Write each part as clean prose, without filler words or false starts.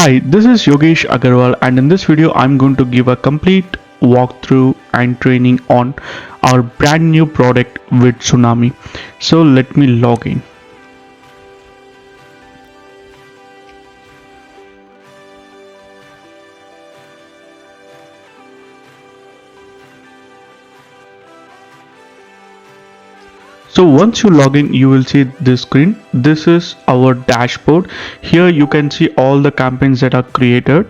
Hi, this is Yogesh Agarwal, and in this video I'm going to give a complete walkthrough and training on our brand new product VidTsunami. So let me log in. So once you log in, you will see this screen. This is our dashboard. Here you can see all the campaigns that are created,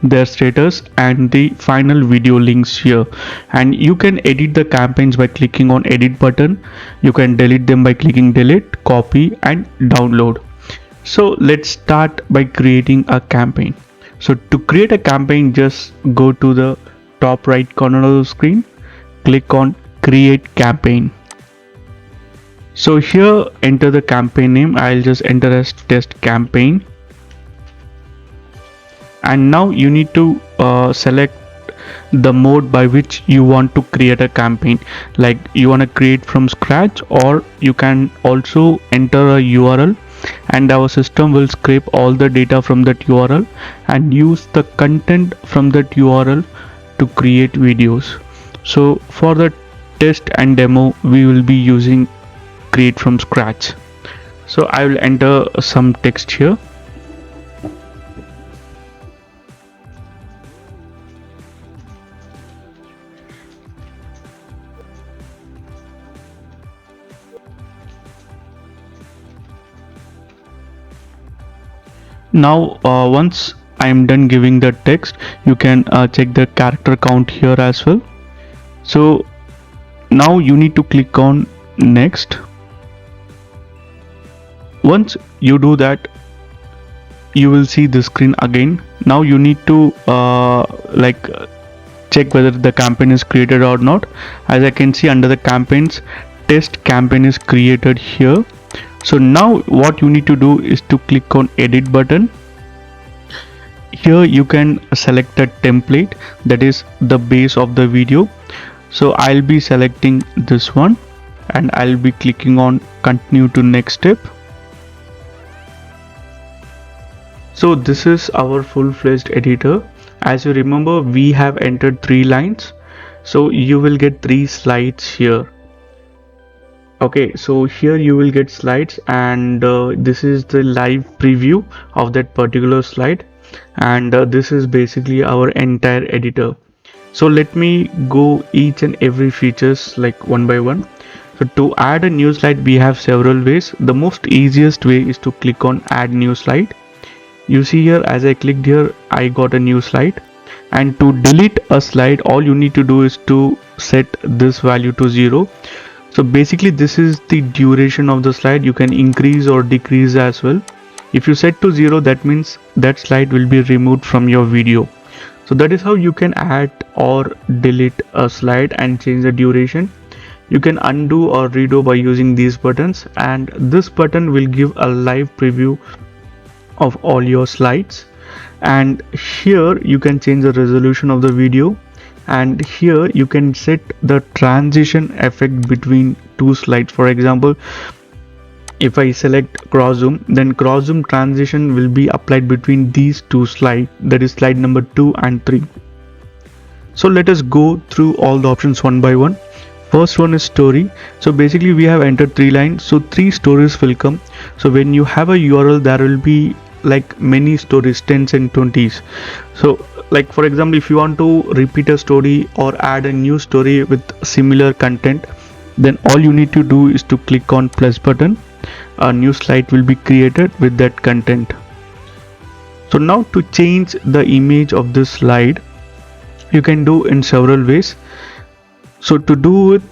their status and the final video links here, and you can edit the campaigns by clicking on edit button. You can delete them by clicking delete, copy and download. So let's start by creating a campaign. So to create a campaign, just go to the top right corner of the screen, click on create campaign. So here enter the campaign name. I'll just enter as test campaign. And now you need to select the mode by which you want to create a campaign, like you want to create from scratch, or you can also enter a URL and our system will scrape all the data from that URL and use the content from that URL to create videos. So for the test and demo we will be using create from scratch. So I will enter some text here. Now once I am done giving the text, you can check the character count here as well. So now you need to click on next. Once you do that, you will see the screen again. Now you need to check whether the campaign is created or not. As I can see under the campaigns, test campaign is created here. So now what you need to do is to click on edit button. Here you can select a template that is the base of the video. So I'll be selecting this one and I'll be clicking on continue to next step. So this is our full-fledged editor. As you remember, we have entered 3 lines, so you will get 3 slides here. Okay, so here you will get slides, and this is the live preview of that particular slide, and this is basically our entire editor. So let me go each and every features like one by one. So to add a new slide, we have several ways. The most easiest way is to click on add new slide. You see here, as I clicked here, I got a new slide. And to delete a slide, all you need to do is to set this value to 0. So basically this is the duration of the slide. You can increase or decrease as well. If you set to 0, that means that slide will be removed from your video. So that is how you can add or delete a slide and change the duration. You can undo or redo by using these buttons, and this button will give a live preview of all your slides. And here you can change the resolution of the video, and here you can set the transition effect between 2 slides. For example, if I select cross zoom, then cross zoom transition will be applied between these 2 slides, that is slide number 2 and 3. So let us go through all the options one by one. First one is story. So basically we have entered 3 lines, so 3 stories will come. So when you have a URL, there will be like many stories, 10s and 20s. So like for example, if you want to repeat a story or add a new story with similar content, then all you need to do is to click on plus button. A new slide will be created with that content. So now to change the image of this slide, you can do in several ways. So to do it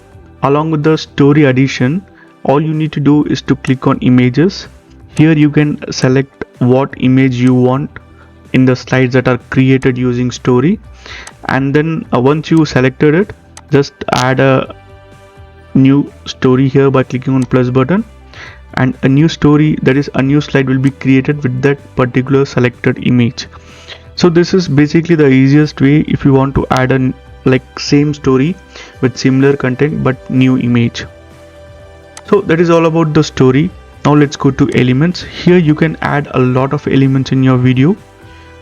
along with the story addition, all you need to do is to click on images. Here you can select what image you want in the slides that are created using story, and then once you selected it, just add a new story here by clicking on plus button, and a new story, that is a new slide, will be created with that particular selected image. So this is basically the easiest way if you want to add a same story with similar content but new image. So that is all about the story. Now let's go to elements. Here you can add a lot of elements in your video.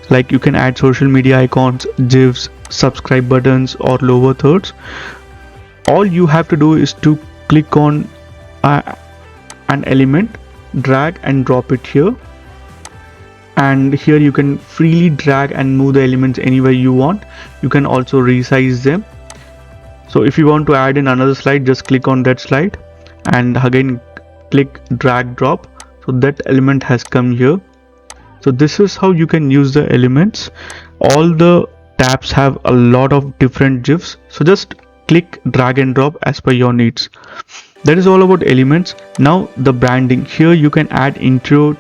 Like you can add social media icons, gifs, subscribe buttons, or lower thirds. All you have to do is to click on an element, drag and drop it here, and here you can freely drag and move the elements anywhere you want. You can also resize them. So if you want to add in another slide, just click on that slide and again click drag drop, so that element has come here. So this is how you can use the elements. All the tabs have a lot of different gifs, so just click drag and drop as per your needs. That is all about elements. Now the branding. Here you can add intro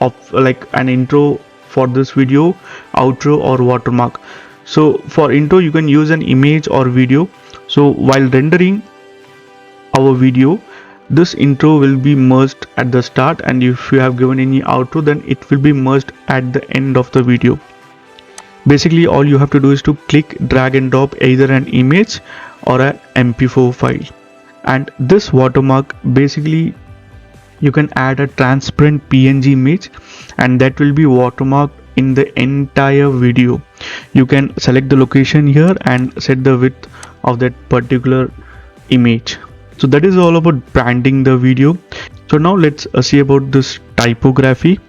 of like an intro for this video, outro or watermark. So for intro you can use an image or video. So while rendering our video, this intro will be merged at the start, and if you have given any outro, then it will be merged at the end of the video. Basically all you have to do is to click drag and drop either an image or an MP4 file. And this watermark, basically you can add a transparent PNG image and that will be watermarked in the entire video. You can select the location here and set the width of that particular image. So that is all about branding the video. So now let's see about this typography.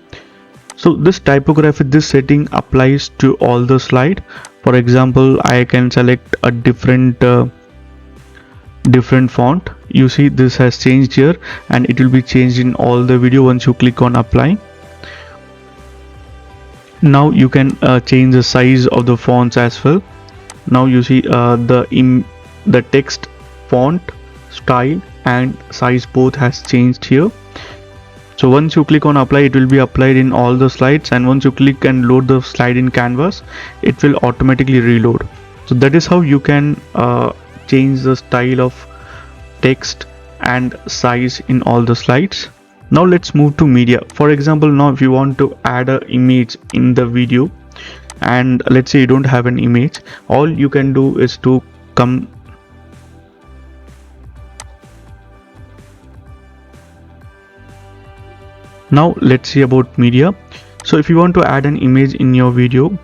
So this typography, this setting applies to all the slide. For example, I can select a different font. You see this has changed here and it will be changed in all the video once you click on apply. Now you can change the size of the fonts as well. Now you see the text, font, style and size both has changed here. So once you click on apply, it will be applied in all the slides, and once you click and load the slide in canvas, it will automatically reload. So that is how you can change the style of text and size in all the slides. Now let's move to media. For example, now if you want to add an image in the video, and let's say you don't have an image, all you can do is to come now let's see about media. So if you want to add an image in your video,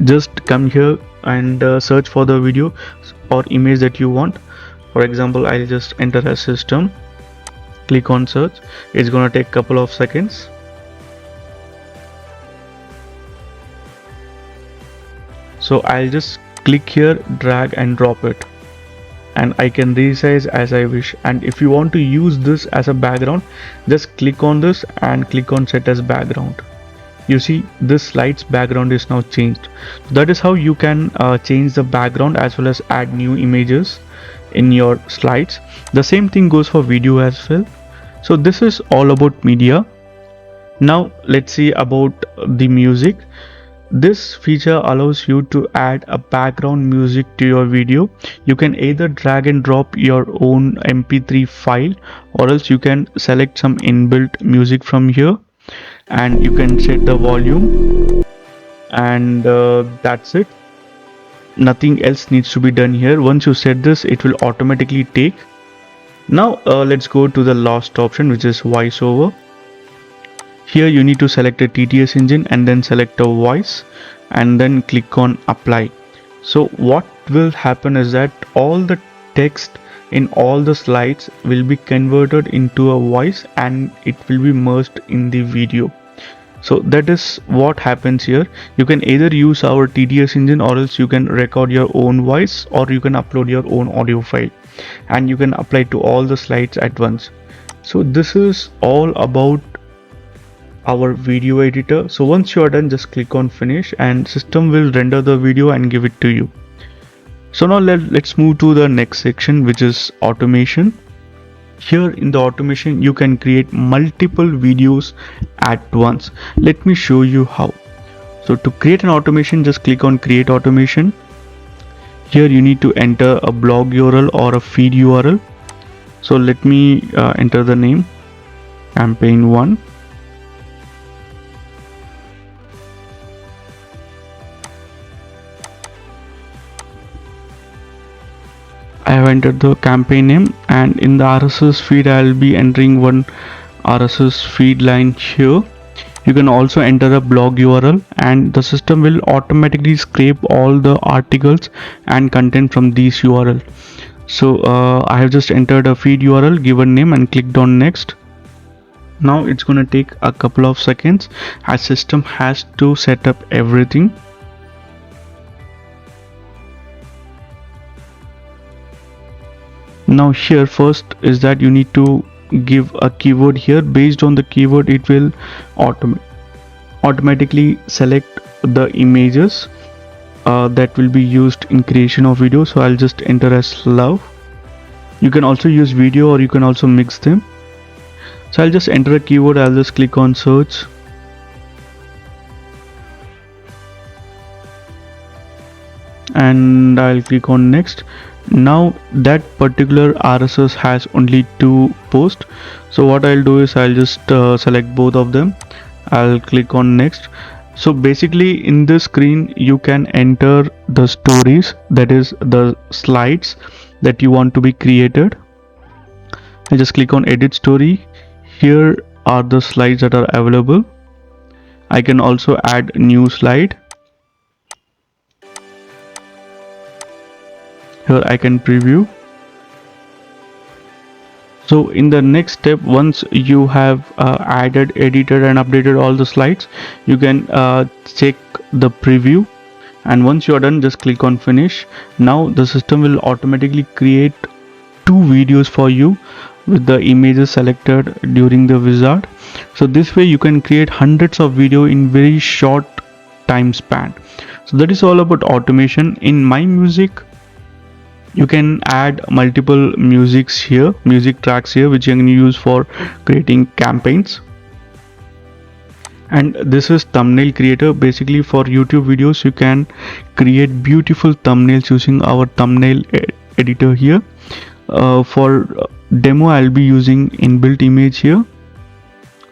just come here and search for the video or image that you want. For example, I'll just enter a system, click on search. It's gonna take a couple of seconds. So I'll just click here, drag and drop it, and I can resize as I wish. And if you want to use this as a background, just click on this and click on set as background. You see this slide's background is now changed. That is how you can change the background as well as add new images in your slides. The same thing goes for video as well. So this is all about media. Now let's see about the music. This feature allows you to add a background music to your video. You can either drag and drop your own MP3 file, or else you can select some inbuilt music from here and you can set the volume, and that's it. Nothing else needs to be done here. Once you set this, it will automatically take. Now let's go to the last option, which is voiceover. Here you need to select a TTS engine and then select a voice and then click on apply. So what will happen is that all the text in all the slides will be converted into a voice and it will be merged in the video. So that is what happens here. You can either use our TTS engine, or else you can record your own voice, or you can upload your own audio file and you can apply to all the slides at once. So this is all about our video editor. So once you are done, just click on finish and system will render the video and give it to you. So now let's move to the next section, which is automation. Here in the automation, you can create multiple videos at once. Let me show you how. So to create an automation, just click on create automation. Here you need to enter a blog URL or a feed URL. So let me enter the name campaign 1. I have entered the campaign name, and in the RSS feed I will be entering one RSS feed line here. You can also enter a blog URL and the system will automatically scrape all the articles and content from these URL. So I have just entered a feed URL, given name, and clicked on next. Now it's gonna take a couple of seconds as system has to set up everything. Now here first is that you need to give a keyword here. Based on the keyword it will automatically select the images that will be used in creation of video. So I'll just enter as love. You can also use video or you can also mix them. So I'll just enter a keyword. I'll just click on search. And I'll click on next. Now that particular RSS has only 2 posts. So what I'll do is I'll just select both of them. I'll click on next. So basically in this screen you can enter the stories, that is the slides that you want to be created. I just click on edit story. Here are the slides that are available. I can also add new slide. Here I can preview. So in the next step, once you have added, edited and updated all the slides, you can check the preview, and once you are done, just click on finish. Now the system will automatically create 2 videos for you with the images selected during the wizard. So this way you can create hundreds of video in very short time span. So that is all about automation. In My Music you can add multiple music tracks here, which you can use for creating campaigns. And this is thumbnail creator. Basically for YouTube videos you can create beautiful thumbnails using our thumbnail editor here. For demo I'll be using inbuilt image here.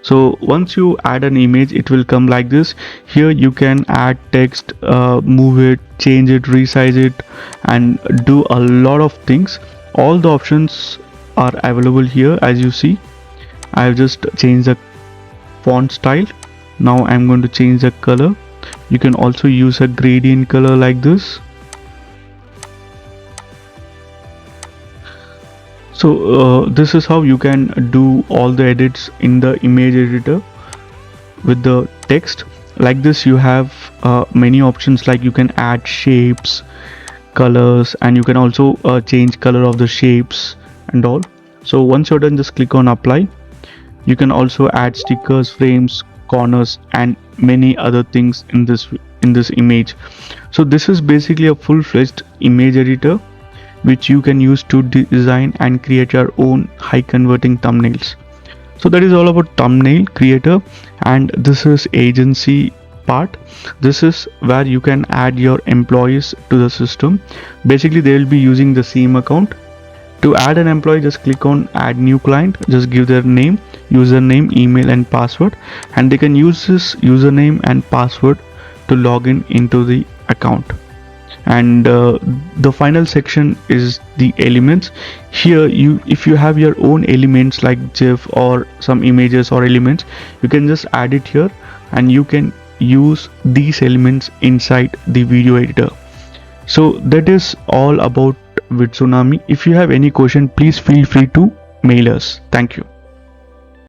So once you add an image, it will come like this. Here you can add text, move it, change it, resize it, and do a lot of things. All the options are available here. As you see, I have just changed the font style. Now I'm going to change the color. You can also use a gradient color like this. So this is how you can do all the edits in the image editor with the text. Like this you have many options, like you can add shapes, colors, and you can also change color of the shapes and all. So once you're done, just click on apply. You can also add stickers, frames, corners, and many other things in this image. So this is basically a full-fledged image editor which you can use to design and create your own high converting thumbnails. So that is all about thumbnail creator. And this is agency part. This is where you can add your employees to the system. Basically they will be using the same account. To add an employee, just click on add new client, just give their name, username, email and password, and they can use this username and password to log in into the account. And the final section is the elements. Here if you have your own elements like GIF or some images or elements, you can just add it here and you can use these elements inside the video editor. So that is all about VidTsunami. If you have any question, please feel free to mail us. Thank you.